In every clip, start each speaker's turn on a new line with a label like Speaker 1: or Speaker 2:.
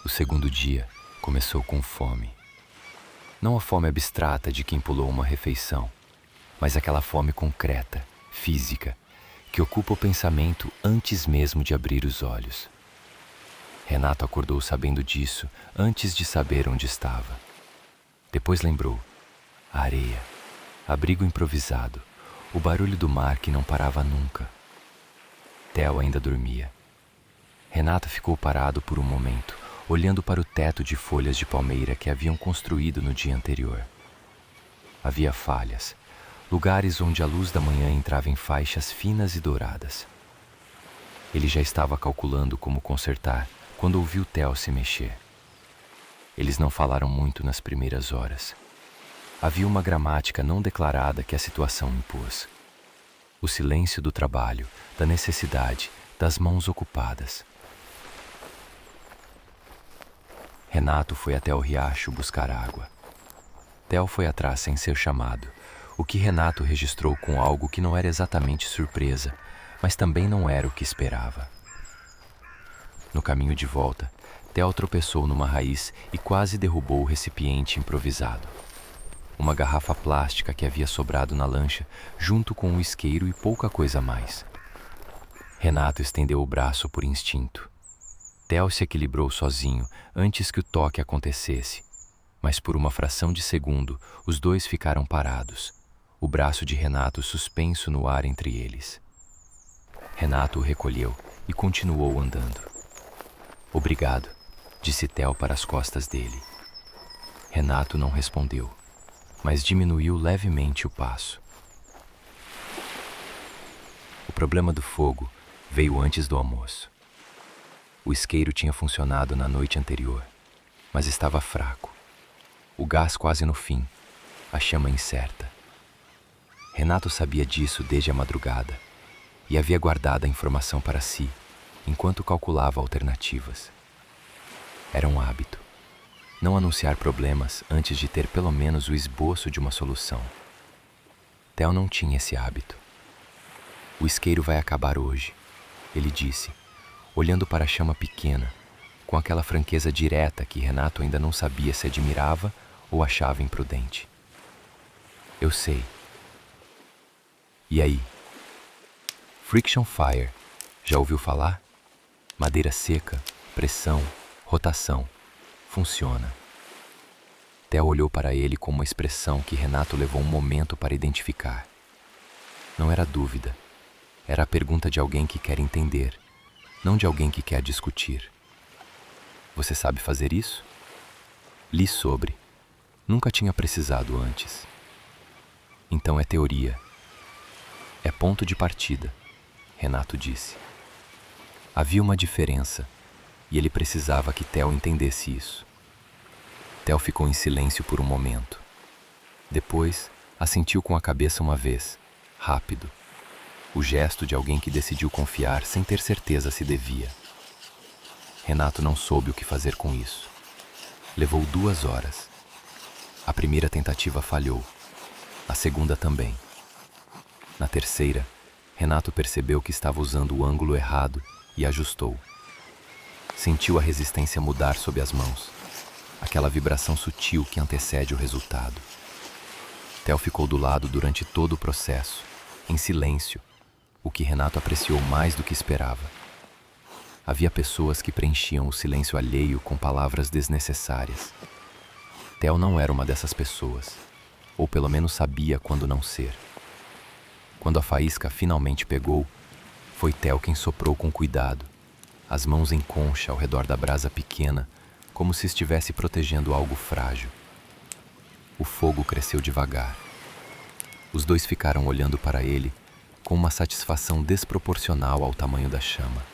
Speaker 1: O segundo dia começou com fome. Não a fome abstrata de quem pulou uma refeição, mas aquela fome concreta, física, que ocupa o pensamento antes mesmo de abrir os olhos. Renato acordou sabendo disso antes de saber onde estava. Depois lembrou: a areia, abrigo improvisado, o barulho do mar que não parava nunca. Theo ainda dormia. Renato ficou parado por um momento, olhando para o teto de folhas de palmeira que haviam construído no dia anterior. Havia falhas, lugares onde a luz da manhã entrava em faixas finas e douradas. Ele já estava calculando como consertar quando ouviu Theo se mexer. Eles não falaram muito nas primeiras horas. Havia uma gramática não declarada que a situação impôs. O silêncio do trabalho, da necessidade, das mãos ocupadas. Renato foi até o riacho buscar água. Theo foi atrás sem ser chamado, o que Renato registrou com algo que não era exatamente surpresa, mas também não era o que esperava. No caminho de volta, Theo tropeçou numa raiz e quase derrubou o recipiente improvisado. Uma garrafa plástica que havia sobrado na lancha, junto com um isqueiro e pouca coisa mais. Renato estendeu o braço por instinto. Theo se equilibrou sozinho antes que o toque acontecesse, mas por uma fração de segundo os dois ficaram parados, o braço de Renato suspenso no ar entre eles. Renato o recolheu e continuou andando. "Obrigado", disse Theo para as costas dele. Renato não respondeu, mas diminuiu levemente o passo. O problema do fogo veio antes do almoço. O isqueiro tinha funcionado na noite anterior, mas estava fraco. O gás quase no fim, a chama incerta. Renato sabia disso desde a madrugada e havia guardado a informação para si, enquanto calculava alternativas. Era um hábito. Não anunciar problemas antes de ter pelo menos o esboço de uma solução. Theo não tinha esse hábito. "O isqueiro vai acabar hoje", ele disse, olhando para a chama pequena, com aquela franqueza direta que Renato ainda não sabia se admirava ou achava imprudente. "Eu sei." "E aí?" "Friction fire. Já ouviu falar? Madeira seca, pressão, rotação. Funciona." Theo olhou para ele com uma expressão que Renato levou um momento para identificar. Não era dúvida. Era a pergunta de alguém que quer entender, não de alguém que quer discutir. "Você sabe fazer isso?" "Li sobre. Nunca tinha precisado antes." "Então é teoria." "É ponto de partida", Renato disse. Havia uma diferença, e ele precisava que Theo entendesse isso. Theo ficou em silêncio por um momento. Depois, assentiu com a cabeça uma vez, rápido. O gesto de alguém que decidiu confiar sem ter certeza se devia. Renato não soube o que fazer com isso. Levou 2 horas. A primeira tentativa falhou. A segunda também. Na terceira, Renato percebeu que estava usando o ângulo errado e ajustou. Sentiu a resistência mudar sob as mãos, aquela vibração sutil que antecede o resultado. Theo ficou do lado durante todo o processo, em silêncio, o que Renato apreciou mais do que esperava. Havia pessoas que preenchiam o silêncio alheio com palavras desnecessárias. Theo não era uma dessas pessoas, ou pelo menos sabia quando não ser. Quando a faísca finalmente pegou, foi Theo quem soprou com cuidado, as mãos em concha ao redor da brasa pequena, como se estivesse protegendo algo frágil. O fogo cresceu devagar. Os dois ficaram olhando para ele com uma satisfação desproporcional ao tamanho da chama.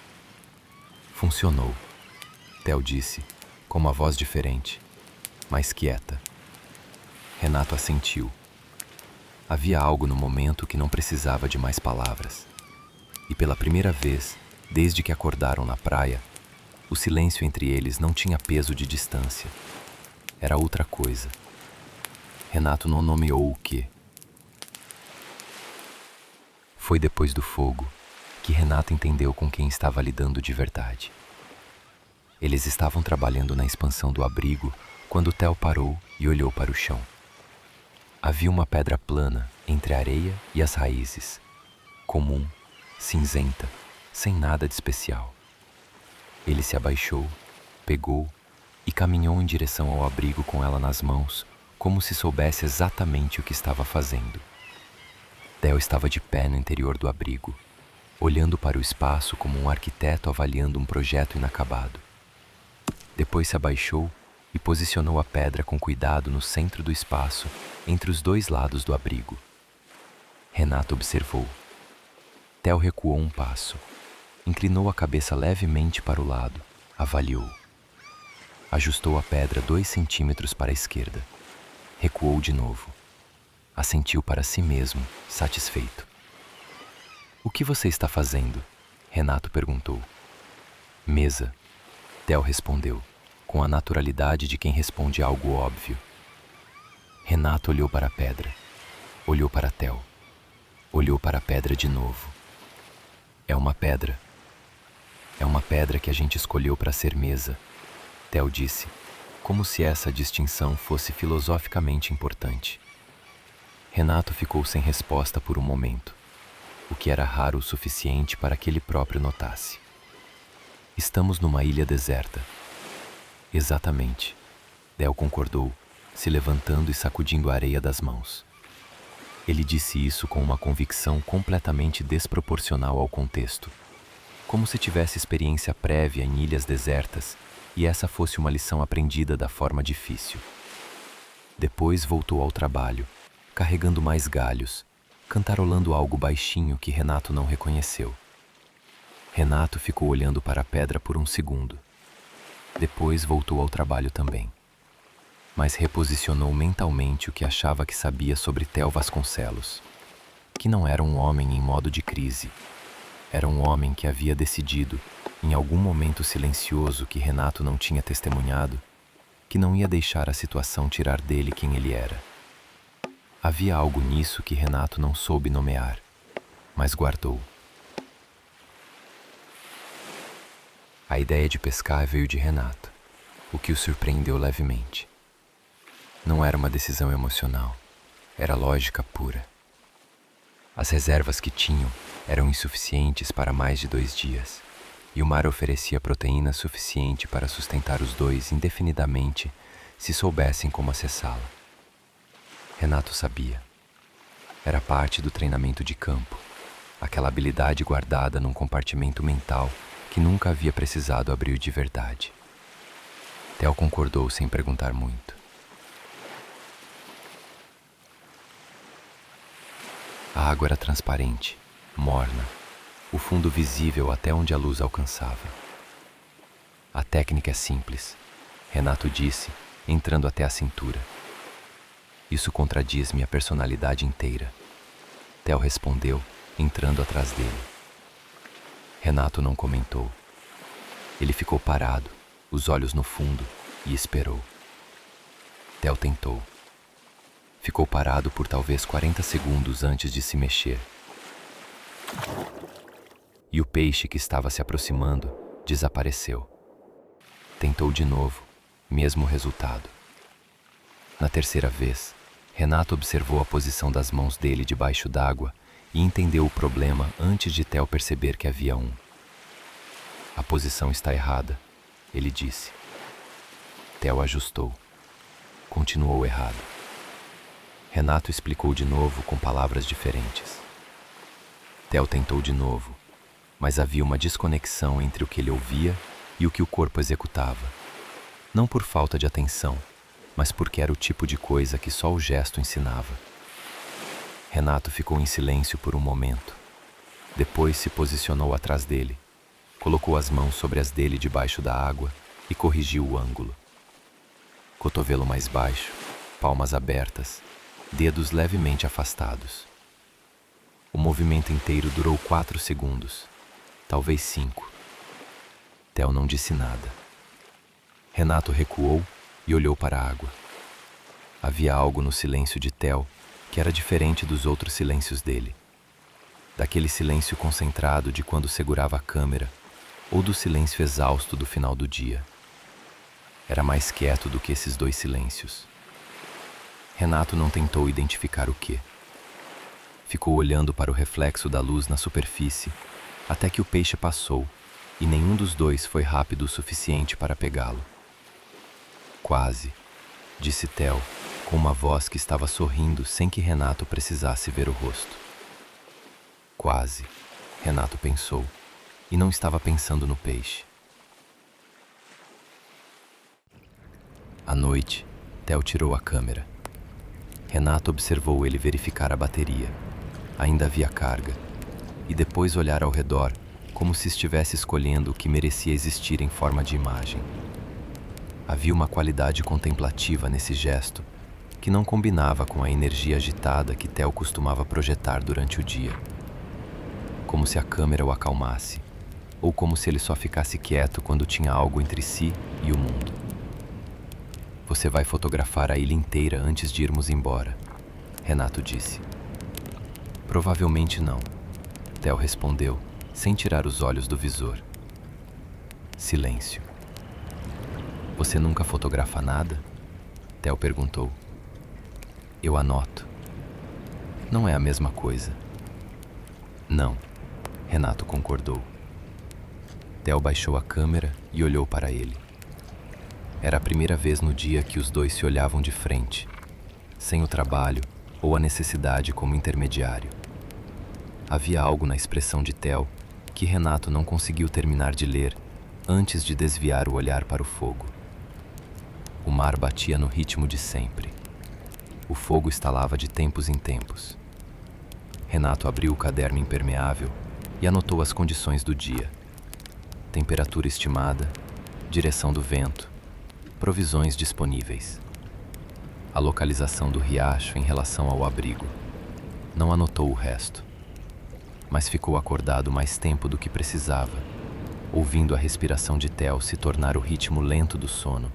Speaker 1: "Funcionou", Theo disse, com uma voz diferente, mais quieta. Renato assentiu. Havia algo no momento que não precisava de mais palavras. E pela primeira vez, desde que acordaram na praia, o silêncio entre eles não tinha peso de distância. Era outra coisa. Renato não nomeou o quê. Foi depois do fogo que Renato entendeu com quem estava lidando de verdade. Eles estavam trabalhando na expansão do abrigo quando Theo parou e olhou para o chão. Havia uma pedra plana entre a areia e as raízes, comum, cinzenta, sem nada de especial. Ele se abaixou, pegou e caminhou em direção ao abrigo com ela nas mãos, como se soubesse exatamente o que estava fazendo. Theo estava de pé no interior do abrigo, olhando para o espaço como um arquiteto avaliando um projeto inacabado. Depois se abaixou e posicionou a pedra com cuidado no centro do espaço, entre os dois lados do abrigo. Renato observou. Theo recuou um passo, inclinou a cabeça levemente para o lado, avaliou. Ajustou a pedra 2 centímetros para a esquerda. Recuou de novo. Assentiu para si mesmo, satisfeito. "O que você está fazendo?" Renato perguntou. "Mesa." Theo respondeu, com a naturalidade de quem responde algo óbvio. Renato olhou para a pedra. Olhou para Theo. Olhou para a pedra de novo. "É uma pedra. É uma pedra que a gente escolheu para ser mesa," Theo disse, como se essa distinção fosse filosoficamente importante. Renato ficou sem resposta por um momento, o que era raro o suficiente para que ele próprio notasse. "Estamos numa ilha deserta." "Exatamente," Theo concordou, se levantando e sacudindo a areia das mãos. Ele disse isso com uma convicção completamente desproporcional ao contexto, como se tivesse experiência prévia em ilhas desertas e essa fosse uma lição aprendida da forma difícil. Depois voltou ao trabalho, carregando mais galhos, cantarolando algo baixinho que Renato não reconheceu. Renato ficou olhando para a pedra por um segundo. Depois voltou ao trabalho também. Mas reposicionou mentalmente o que achava que sabia sobre Theo Vasconcelos, que não era um homem em modo de crise. Era um homem que havia decidido, em algum momento silencioso que Renato não tinha testemunhado, que não ia deixar a situação tirar dele quem ele era. Havia algo nisso que Renato não soube nomear, mas guardou. A ideia de pescar veio de Renato, o que o surpreendeu levemente. Não era uma decisão emocional, era lógica pura. As reservas que tinham eram insuficientes para mais de 2 dias, e o mar oferecia proteína suficiente para sustentar os dois indefinidamente se soubessem como acessá-la. Renato sabia. Era parte do treinamento de campo, aquela habilidade guardada num compartimento mental que nunca havia precisado abrir de verdade. Theo concordou sem perguntar muito. A água era transparente, morna, o fundo visível até onde a luz alcançava. "A técnica é simples," Renato disse, entrando até a cintura. "Isso contradiz minha personalidade inteira," Theo respondeu, entrando atrás dele. Renato não comentou. Ele ficou parado, os olhos no fundo, e esperou. Theo tentou. Ficou parado por talvez 40 segundos antes de se mexer. E o peixe que estava se aproximando desapareceu. Tentou de novo, mesmo resultado. Na terceira vez, Renato observou a posição das mãos dele debaixo d'água e entendeu o problema antes de Theo perceber que havia um. "A posição está errada," ele disse. Theo ajustou. Continuou errado. Renato explicou de novo com palavras diferentes. Theo tentou de novo, mas havia uma desconexão entre o que ele ouvia e o que o corpo executava. Não por falta de atenção, mas porque era o tipo de coisa que só o gesto ensinava. Renato ficou em silêncio por um momento. Depois se posicionou atrás dele, colocou as mãos sobre as dele debaixo da água e corrigiu o ângulo. Cotovelo mais baixo, palmas abertas, dedos levemente afastados. O movimento inteiro durou 4 segundos, talvez 5. Theo não disse nada. Renato recuou e olhou para a água. Havia algo no silêncio de Theo que era diferente dos outros silêncios dele. Daquele silêncio concentrado de quando segurava a câmera, ou do silêncio exausto do final do dia. Era mais quieto do que esses dois silêncios. Renato não tentou identificar o que. Ficou olhando para o reflexo da luz na superfície, até que o peixe passou, e nenhum dos dois foi rápido o suficiente para pegá-lo. Quase, disse Theo, com uma voz que estava sorrindo sem que Renato precisasse ver o rosto. Quase, Renato pensou, e não estava pensando no peixe. À noite, Theo tirou a câmera. Renato observou ele verificar a bateria. Ainda havia carga. E depois olhar ao redor, como se estivesse escolhendo o que merecia existir em forma de imagem. Havia uma qualidade contemplativa nesse gesto que não combinava com a energia agitada que Theo costumava projetar durante o dia. Como se a câmera o acalmasse, ou como se ele só ficasse quieto quando tinha algo entre si e o mundo. Você vai fotografar a ilha inteira antes de irmos embora, Renato disse. Provavelmente não, Theo respondeu, sem tirar os olhos do visor. Silêncio. Você nunca fotografa nada? Theo perguntou. Eu anoto. Não é a mesma coisa. Não, Renato concordou. Theo baixou a câmera e olhou para ele. Era a primeira vez no dia que os dois se olhavam de frente, sem o trabalho ou a necessidade como intermediário. Havia algo na expressão de Theo que Renato não conseguiu terminar de ler antes de desviar o olhar para o fogo. O mar batia no ritmo de sempre. O fogo estalava de tempos em tempos. Renato abriu o caderno impermeável e anotou as condições do dia. Temperatura estimada, direção do vento, provisões disponíveis. A localização do riacho em relação ao abrigo. Não anotou o resto, mas ficou acordado mais tempo do que precisava, ouvindo a respiração de Theo se tornar o ritmo lento do sono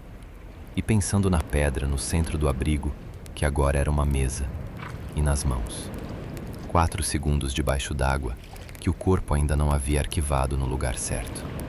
Speaker 1: e pensando na pedra no centro do abrigo, que agora era uma mesa, e nas mãos. 4 segundos debaixo d'água que o corpo ainda não havia arquivado no lugar certo.